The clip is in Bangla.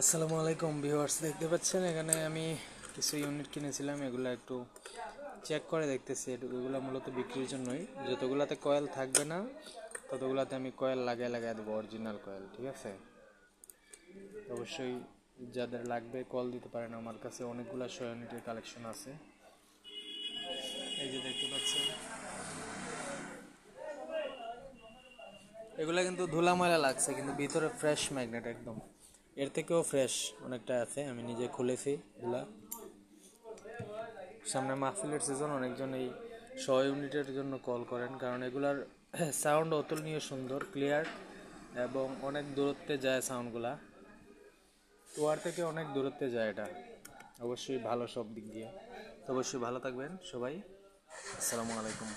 আসসালামু আলাইকুম ভিউয়ার্স, দেখতে পাচ্ছেন এখানে আমি কিছু ইউনিট কিনেছিলাম। এগুলো একটু চেক করে দেখতেছি। এগুলো মূলত বিক্রির জন্যই। যতগুলাতে কয়েল থাকবে না ততগুলাতে আমি কয়েল লাগিয়ে লাগিয়ে দেবো, অরিজিনাল কয়েল। ঠিক আছে, অবশ্যই যাদের লাগবে কল দিতে পারেন। আমার কাছে অনেকগুলো 100 ইউনিটের কালেকশন আছে। এই যে দেখতে পাচ্ছেন, এগুলা কিন্তু ধুলা ময়লা লাগছে, কিন্তু ভিতরে ফ্রেশ ম্যাগনেট একদম। এর থেকেও ফ্রেশ অনেকটা আছে, আমি নিজে খুলেছি এগুলা। সামনে মাহফিলের সিজন, অনেকজন এই 100 ইউনিটের জন্য কল করেন, কারণ এগুলার সাউন্ড অতুলনীয় সুন্দর, ক্লিয়ার, এবং অনেক দূরত্বে যায় সাউন্ডগুলা। টুয়ার থেকে অনেক দূরত্বে যায় এটা। অবশ্যই ভালো সব দিক দিয়ে। তো অবশ্যই ভালো থাকবেন সবাই। আসসালামু আলাইকুম।